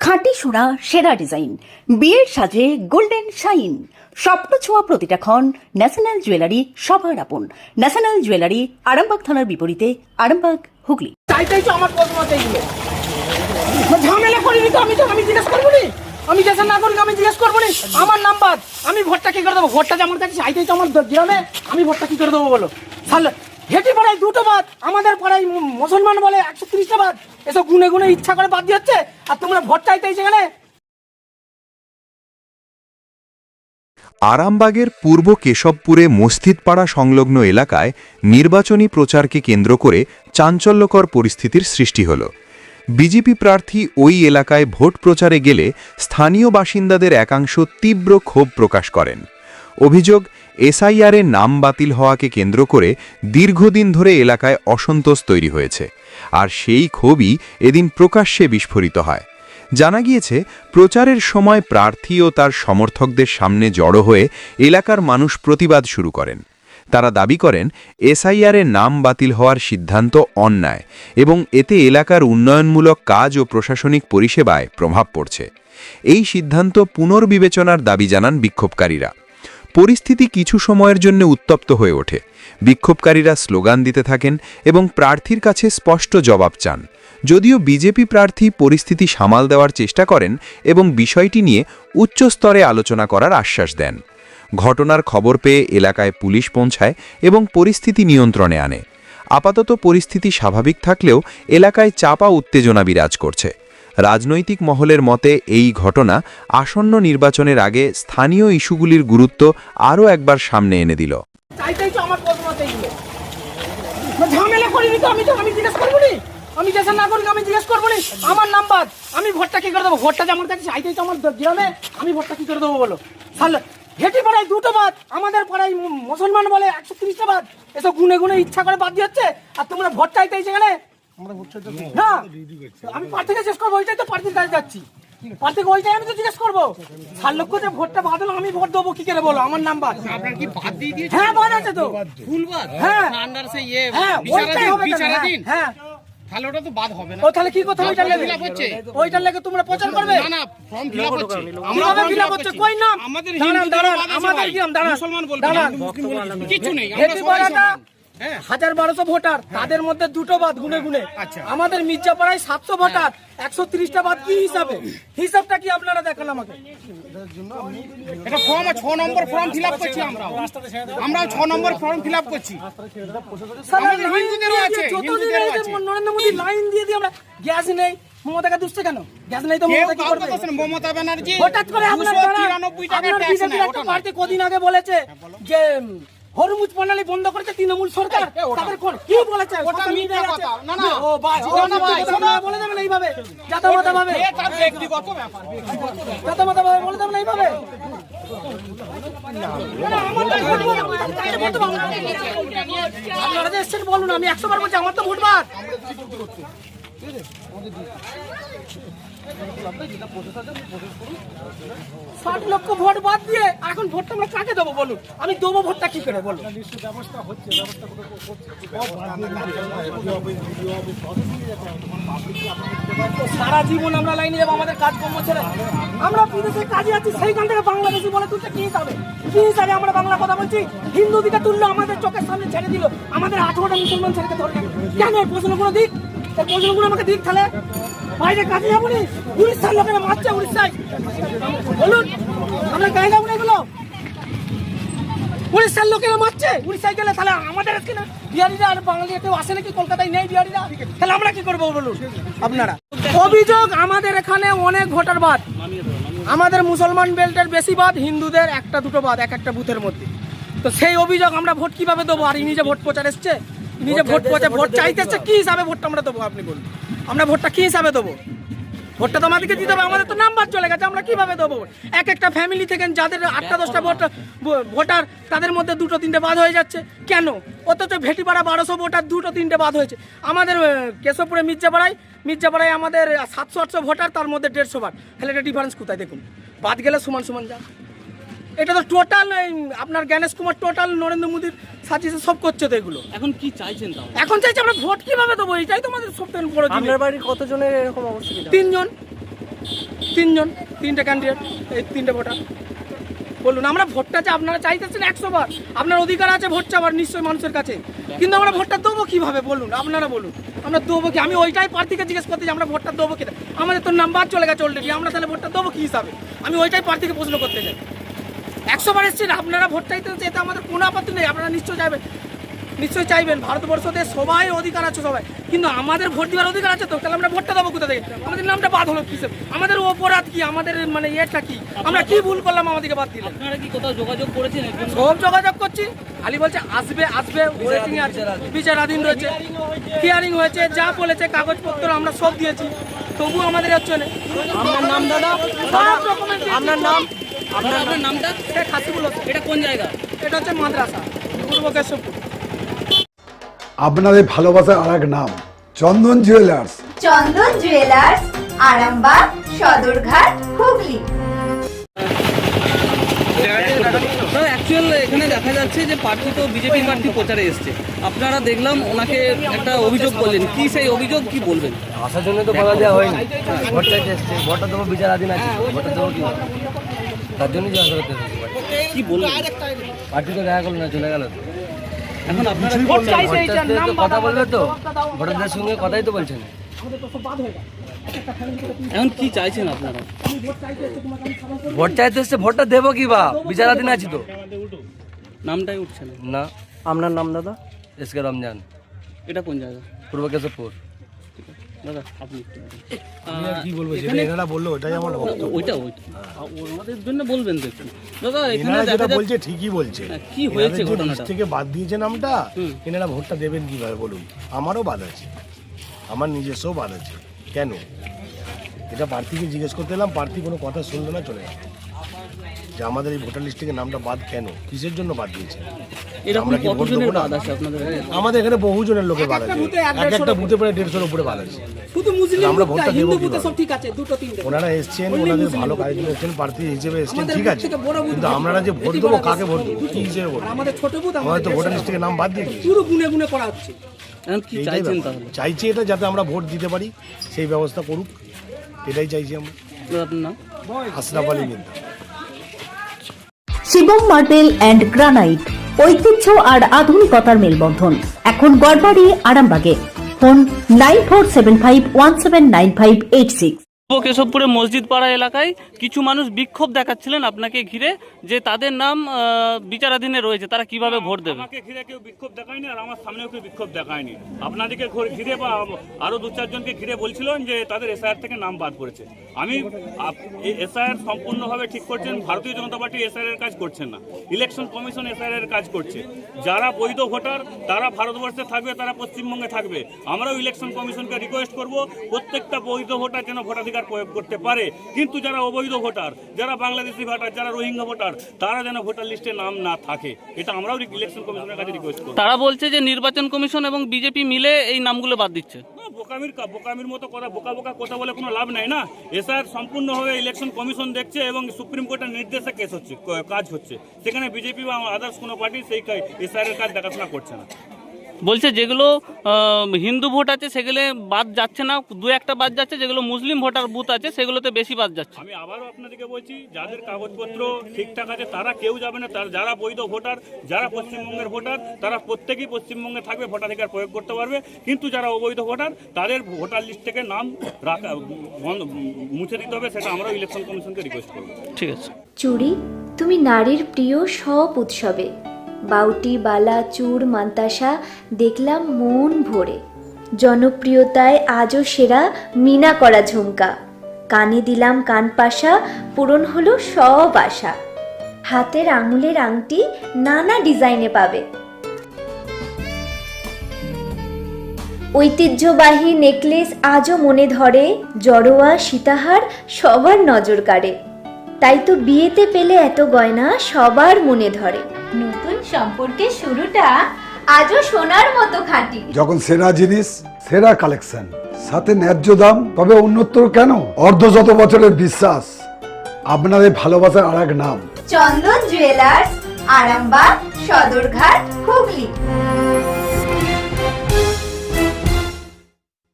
খাঁটি সোনা সেরা ডিজাইন, বিয়ের সাজে গোল্ডেন শাইন, স্বপ্ন ছোঁয়া প্রতিটা ক্ষণ। ন্যাশনাল জুয়েলারি সবার আপন। ন্যাশনাল জুয়েলারি, আরামবাগ থানার বিপরীতে, আরামবাগ, হুগলি। চাইতেই তো আমার প্রশ্ন এইগুলো ঝামেলা করিনি তো আমি জিজ্ঞেস করবো নি, আমি যেসব না করি আমি জিজ্ঞেস করবো নি। আমার নাম্বার, আমি ভোটটা কি করে দেবো? ভোটটা যে আমার কাছে চাইতেই তো আমার গ্রামে, আমি ভোটটা কি করে দেবো বলো? তাহলে হেঁটে পাড়ায় 2টো বাদ, আমাদের পাড়ায় মুসলমান বলে 130টা বাদ, এসব গুনে গুনে ইচ্ছা করে বাদ দিচ্ছে, আর তোমরা ভোট চাইতেই সেখানে। আরামবাগের পূর্ব কেশবপুরে মসজিদপাড়া সংলগ্ন এলাকায় নির্বাচনী প্রচারকে কেন্দ্র করে চাঞ্চল্যকর পরিস্থিতির সৃষ্টি হল। বিজেপি প্রার্থী ওই এলাকায় ভোট প্রচারে গেলে স্থানীয় বাসিন্দাদের একাংশ তীব্র ক্ষোভ প্রকাশ করেন। অভিযোগ, এসআইআরের নাম বাতিল হওয়াকে কেন্দ্র করে দীর্ঘদিন ধরে এলাকায় অসন্তোষ তৈরি হয়েছে, আর সেই ক্ষোভই এদিন প্রকাশ্যে বিস্ফোরিত হয়। জানা গিয়েছে, প্রচারের সময় প্রার্থী ও তার সমর্থকদের সামনে জড়ো হয়ে এলাকার মানুষ প্রতিবাদ শুরু করেন। তারা দাবি করেন, এসআইআরের নাম বাতিল হওয়ার সিদ্ধান্ত অন্যায় এবং এতে এলাকার উন্নয়নমূলক কাজ ও প্রশাসনিক পরিষেবায় প্রভাব পড়ছে। এই সিদ্ধান্ত পুনর্বিবেচনার দাবি জানান বিক্ষোভকারীরা। পরিস্থিতি কিছু সময়ের জন্য উত্তপ্ত হয়ে ওঠে। বিক্ষোভকারীরা স্লোগান দিতে থাকেন এবং প্রার্থীর কাছে স্পষ্ট জবাব চান। যদিও বিজেপি প্রার্থী পরিস্থিতি সামাল দেওয়ার চেষ্টা করেন এবং বিষয়টি নিয়ে উচ্চ স্তরে আলোচনা করার আশ্বাস দেন। ঘটনার খবর পেয়ে এলাকায় পুলিশ পৌঁছায় এবং পরিস্থিতি নিয়ন্ত্রণে আনে। আপাতত পরিস্থিতি স্বাভাবিক থাকলেও এলাকায় চাপা উত্তেজনা বিরাজ করছে। রাজনৈতিক মহলের মতে এই ঘটনা আসন্ন নির্বাচনের আগে স্থানীয় ইস্যুগুলির গুরুত্ব আরও একবার সামনে এনে দিল। চাইতেই তো আমার প্রশ্ন এইগুলো ঝামেলা করিনি তো আমি জিজ্ঞেস করবো নি, আমি যেসব না করি আমি জিজ্ঞেস করবো নি। আমার নাম্বার, আমি ভোটটা কি করে দেবো? ভোটটা যে আমার কাছে চাইতেই তো আমার গ্রামে, আমি ভোটটা কি করে দেবো বলো? তাহলে হেঁটে পাড়ায় 2টো বাদ, আমাদের পাড়ায় মুসলমান বলে 130টা বাদ, এসব গুনে গুনে ইচ্ছা করে বাদ দিচ্ছে, আর তোমরা ভোট চাইতেই সেখানে। না, আমি প্রার্থীকে জিজ্ঞেস করবো, ওইটাই তো প্রার্থীর কাছে যাচ্ছি, প্রার্থীকে ওইটাই আমি তো জিজ্ঞেস করবো। 4 লক্ষ যে ভোটটা বাদ হলো, আমি ভোট দেবো কি করে বলো? আমার নাম্বার আপনার কি বাদ দিয়ে দিয়েছে? হ্যাঁ, বাদ আছে তো, ফুল বাদ। হ্যাঁ, আন্ডার সে হ্যাঁ, ওইটাই হবে কেন? বিচারাধীন। হ্যাঁ, তাহলে ওটা তো বাদ হবে না। ও তাহলে কি কথা? ওইটার লেগে fill up হচ্ছে। ওইটার লেগে তোমরা প্রচার করবে? না না, ফর্ম ফিল আপ হচ্ছে। কিভাবে fill up হচ্ছে? কই নাম? আমাদের দাঁড়ান, দাঁড়ান, বাদ আছে আমাদের ভাই। গ্রাম, দাঁড়ান, মুসলমান বলবে, দাঁড়ান। মুসলিম বলবে, কিছু নেই, আমরা হেঁটে সবাই পাড়াটা সমান। হ্যাঁ। 1200 ভোটার, তাদের মধ্যে 2টো বাদ গুনে গুনে। আচ্ছা। আমাদের মির্জাপাড়ায় 700 ভোটার, 130টা বাদ। কি হিসাবে? হিসাবটা কি আপনারা দেখান আমাকে? এটা ফর্ম 6 নম্বর ফর্ম ফিল আপ করছি আমরা 6 নম্বর ফর্ম ফিল আপ করছি। আমাদের হিন্দুদেরও আছে, হিন্দুদেরও আছে। নরেন্দ্র মোদী লাইন দিয়ে দিয়ে আমরা গ্যাস নেই, মমতাকে দুষছে কেন? গ্যাস নেই তো মমতা কি করবে? মমতা ব্যানার্জি হঠাৎ করে আপনার 293 টাকা আপনার ট্যাক্স বিজেপির একটা পার্টি কদিন আগে বলেছে যে হরমুজ প্রণালী বন্ধ করেছে তৃণমূল সরকার। তাদের কোন কি বলেছে? ওটা মিথ্যা কথা। না না, ও বাস বলে দেবেন এইভাবে, জাতামাতা ভাবে, তার ব্যক্তিগত ব্যাপার। জাতামাতা ভাবে বলে দেবেন এইভাবে। আপনারা যে এসছেন বলুন, আমি 100 বার বলছি, আমার তো ভোট বাদ। 60 লক্ষ ভোট বাদ দিয়ে এখন ভোটটা আমরা কাকে দেবো বলুন? আমি দেবো ভোটটা কি করে বলুন? সারা জীবন আমরা লাইনে যাবো, আমাদের কাজকর্ম ছেড়ে আমরা বিদেশে কাজে আছি, সেইখান থেকে বাংলাদেশি বলে তুলতে কি হিসাবে? কি হিসাবে আমরা বাংলা কথা বলছি? হিন্দু দিকে তুললো, আমাদের চোখের সামনে ছেড়ে দিল, আমাদের 18টা মুসলমান ছেড়ে ধরে কেন? প্রশ্ন কোনো দিক, প্রশ্নগুলো আমাকে দিক। তাহলে বাইরে কাজে যাবো নি? উড়িষ্যার লোকেরা মারছে উড়িষ্যায়, বলুন আমরা গায়ে যাবো না এগুলো? উড়িষ্যার লোকেরা মারছে, উড়িষ্যায় গেলে তাহলে আমাদের আজকে না বিহারিরা আর বাঙালিরা কেউ আসে নাকি? কলকাতায় নেই বিহারিরা, তাহলে আমরা কি করবো বলুন আপনারা? অভিযোগ, আমাদের এখানে অনেক ভোটার বাদ, আমাদের মুসলমান বেল্টের বেশি বাদ, হিন্দুদের 1-2টো বাদ এক একটা বুথের মধ্যে। তো সেই অভিযোগ, আমরা ভোট কিভাবে দেবো? আর নিজে ভোট প্রচার এসছে, নিজে ভোট প্রচার, ভোট চাইতেছে, কি হিসাবে ভোটটা আমরা দেবো আপনি বলুন? আমরা ভোটটা কি হিসাবে দেবো? ভোটটা তো আমাদেরকে দিতে হবে, আমাদের তো নাম্বার চলে গেছে, আমরা কিভাবে দেবো? এক একটা ফ্যামিলি থেকে যাদের 8টা-10টা ভোটার, তাদের মধ্যে 2-3টে বাদ হয়ে যাচ্ছে কেন? অথচ ভেটিপাড়া 1200 ভোটার 2-3টে বাদ হয়েছে। আমাদের কেশবপুরে মির্জাপাড়ায় আমাদের 700-800 ভোটার, তার মধ্যে 150 বাদ। তাহলে এটা ডিফারেন্স কোথায়? দেখুন, বাদ গেলে সমান সমান যা। এটা তো টোটাল আপনার জ্ঞানেশ কুমার টোটাল নরেন্দ্র মোদীর সাজিয়ে সব করছে তো এগুলো। এখন কি চাইছেন তাও? এখন চাইছি আমরা ভোট কিভাবে দেবো, এটাই তো আমাদের সবথেকে বড় জিনিস। আপনার বাড়ির কতজনের এরকম অবস্থা? 3 জন। তিনটে ক্যান্ডিডেট, এই তিনটে ভোটার। বলুন, আমরা ভোটটা যে আপনারা চাইতেছেন 100 বার, আপনার অধিকার আছে ভোট চাওয়ার নিশ্চয়ই মানুষের কাছে, কিন্তু আমরা ভোটটা দেবো কিভাবে বলুন, আপনারা বলুন আমরা দেবো কি? আমি ওইটাই প্রার্থীকে জিজ্ঞেস করতে যে আমরা ভোটটা দেবো কি? আমাদের তো নাম্বার চলে গেছে অলরেডি, আমরা তাহলে ভোটটা দেবো কি হিসাবে? আমি ওইটাই প্রার্থীকে প্রশ্ন করতে চাই। 100 বার এসেছেন, আপনারা ভোট চাইতে, এতে আমাদের কোনো আপত্তি নেই, আপনারা নিশ্চয়ই চাইবেন। ভারতবর্ষতে সবাই অধিকার আছে সবাই, কিন্তু আমাদের ভোট দেওয়ার অধিকার আছে তো, তাহলে আমরা ভোটটা দেবো কোথা থেকে? আমাদের নামটা বাদ হলো কিসে? আমাদের অপরাধ কি? আমাদের মানে ইয়েটা কি? আমরা কি ভুল করলাম আমাদেরকে বাদ দিলেন? আপনারা কি কোথাও যোগাযোগ করেছেন? সব যোগাযোগ করছি, খালি বলছে আসবে ওয়েটিং আছে, বিচারাধীন রয়েছে, হিয়ারিং হয়েছে, যা বলেছে কাগজপত্র আমরা সব দিয়েছি, তবু আমাদের হচ্ছে না। আপনার নাম দাদা? সব ডকুমেন্ট। আপনার নাম? আপনার নামটা? শেখ হাসিবুল হোসেন। এটা কোন জায়গা? এটা হচ্ছে মাদ্রাসা, পূর্ব কেশবপুর। আপনাদের ভালোবাসার আর এক নাম চন্দন জুয়েলার্স। চন্দন জুয়েলার্স, আরামবাগ, সদরঘাট, হুগলি। অ্যাকচুয়াল এখানে দেখা যাচ্ছে যে প্রার্থী তো বিজেপি প্রার্থী প্রচারে এসছে, আপনারা দেখলাম ওনাকে একটা অভিযোগ করলেন, কি সেই অভিযোগ কি বলবেন? আসার জন্য তো বলা দেওয়া হয়নি, ভোট চাইতে এসছে, ভোটটা দেবো বিচারাধীন আছে, ভোটটা দেবো কি তার জন্যই জিজ্ঞাসা করতে এসেছি। কি বলবেন? পার্টি তো দেখা করলো না, চলে গেল তো। এখন আপনারা ভোট চাইছে, এই যে নাম কথা বলবে তো, ভোটারদের সঙ্গে কথাই তো বলছেন। এখন কি চাইছেন আপনারা? ভোট চাইতে এসছে, ভোটটা দেবো কি বা বিচারাধীন আছি তো। নামটাই উঠছে না। না। আপনার নাম দাদা? এসকে রমজান। এটা কোন জায়গা? পূর্ব কেশবপুর। দাদা আপনি কি বলবো, যেটা এনারা বললো ওটাই আমার বক্তব্য। ওইটা আমাদের জন্য বলবেন তো একটু। দাদা এখানে এনারা দেখা যেটা যাচ্ছে বলছে ঠিকই বলছে। কি হয়েছে এনাদের যে ঘটনাটা? লিস্ট থেকে বাদ দিয়েছে নামটা, এনারা ভোটটা দেবেন কিভাবে বলুন? আমারও বাদ আছে, আমার নিজস্ব বাদ আছে। কেন? এটা প্রার্থীকে জিজ্ঞেস করতে এলাম, প্রার্থী কোনো কথা শুনলো না, চলে গেল। যে আমাদের এই ভোটার লিস্ট থেকে নামটা বাদ কেন, কিসের জন্য বাদ দিয়েছে? এরকম আমরা কি ভোট কতজনের দেবো না? বাদ আছে আপনাদের? আমাদের এখানে বহুজনের লোকের বাদ আছে, বুথে এক এক একটা বুথে প্রায় 150-এর উপরে বাদ আছে। শুধু মুসলিম আমরা বুথটা, ভোটটা হিন্দু দেবো বুথে কিভাবে? সব ঠিক আছে, দুটো তিনটে। ওনারা এসছেন, Only ওনাদের Muslim ভালো vote। কাজ এসছেন, প্রার্থী হিসেবে এসছেন, আমাদের ঠিক বুথ আছে, থেকে বড় বুথ কিন্তু ভোট আমরা যে ভোট বেশি দেবো বড় কাকে ভোট আছে। দেবো, কি হিসেবে ভোট দেবো? আমাদের ছোট বুথ, আমাদের তো ভোটার লিস্ট থেকে নাম বাদ দিয়ে দিয়েছে। পুরো গুনে গুনে করা হচ্ছে। এখন কি এইটাই চাইছেন ব্যাপার। তাহলে? চাইছি এটা যাতে আমরা ভোট দিতে পারি, সেই ব্যবস্থা করুক, এটাই চাইছি আমরা। দাদা আপনার নাম? Ashraf Ali Mirza. Shivam marble and granite, ঐতিহ্য আর আধুনিকতার মেলবন্ধন, এখন গড়বাড়ি আরামবাগে। ফোন 9475179586। পূর্ব কেশবপুরে মসজিদ পাড়া এলাকায় কিছু মানুষ বিক্ষোভ দেখাচ্ছিলেন আপনাকে ঘিরে, যে তাদের নাম বিচারাধীনে রয়েছে, তারা কিভাবে ভোট দেবে? আমাকে ঘিরে কেউ বিক্ষোভ দেখায়নি, আর আমার সামনেও কেউ বিক্ষোভ দেখায়নি। আপনাদেরকে ঘিরে বা আরো 2-4 জনকে ঘিরে বলছিলেন যে তাদের এসআইআর থেকে নাম বাদ করেছে। আমি এসআইআর সম্পূর্ণভাবে ঠিক করছেন ভারতীয় জনতা পার্টি, এসআইআর এর কাজ করছেন না, ইলেকশন কমিশন এসআইআর এর কাজ করছে। যারা বৈধ ভোটার তারা ভারতবর্ষে থাকবে, তারা পশ্চিমবঙ্গে থাকবে। আমরাও ইলেকশন কমিশনকে রিকোয়েস্ট করব প্রত্যেকটা বৈধ ভোটার যেন ভোটাধিকার প্রয়োগ করতে পারে, কিন্তু যারা অবৈধ ভোটার, যারা বাংলাদেশি ভোটার, যারা রোহিঙ্গা ভোটার, তারা যেন ভোটার লিস্টে নাম না থাকে, এটা আমরাও ইলেকশন কমিশনের কাছে রিকোয়েস্ট করব। তারা বলছে যে নির্বাচন কমিশন এবং বিজেপি মিলে এই নামগুলো বাদ দিচ্ছে। বোকামির মতো কথা, বোকা কথা বলে কোনো লাভ নাই না। এসআইআর সম্পূর্ণভাবে ইলেকশন কমিশন দেখছে এবং সুপ্রিম কোর্টের নির্দেশে কেস হচ্ছে, কাজ হচ্ছে। সেখানে বিজেপি বা আদার্স কোনো পার্টি সেই এসআইআর এর কাজ দেখাশোনা করছে না। বলছে যেগুলো হিন্দু ভোট আছে সেগুলো বাদ যাচ্ছে না, 2-1টা বাদ যাচ্ছে, যেগুলো মুসলিম ভোটার বুথ আছে সেগুলোতে বেশি বাদ যাচ্ছে। আমি আবারও আপনাদেরকে বলছি, যাদের কাগজপত্র ঠিকঠাক আছে তারা কেউ যাবে না, যারা বৈধ ভোটার, যারা পশ্চিমবঙ্গের ভোটার, তারা প্রত্যেকেই পশ্চিমবঙ্গে থাকবে, ভোটাধিকার প্রয়োগ করতে পারবে। কিন্তু যারা অবৈধ ভোটার তাদের ভোটার লিস্ট থেকে নাম মুছে দিতে হবে, সেটা আমরাও ইলেকশন কমিশনকে রিকোয়েস্ট করবো। ঠিক আছে। চুড়ি, তুমি নারীর প্রিয় সব উৎসবে, বাউটি, বালা, চূড়, মান্তাসা দেখলাম মন ভরে। জনপ্রিয়তায় আজও সেরা মিনা করা ঝুমকা, কানে দিলাম কানপাশা, পূরণ হলো সব আশা। হাতের আঙুলের আংটি নানা ডিজাইনে পাবে, ঐতিহ্যবাহী নেকলেস আজও মনে ধরে, জড়োয়া সীতাহার সবার নজর কাড়ে। তাই তো বিয়েতে পেলে এত গয়না সবার মনে ধরে। নতুন সম্পর্কের শুরুটা আজও সোনার মতো খাঁটি। যখন সেরা জিনিস, সেরা কালেকশন, সাথে ন্যায্য দাম, তবে উন্নতর কেন? অর্ধশত বছরের বিশ্বাস, আপনাদের ভালোবাসার আর এক নাম চন্দন জুয়েলার্স, আরামবাগ, সদরঘাট, হুগলি।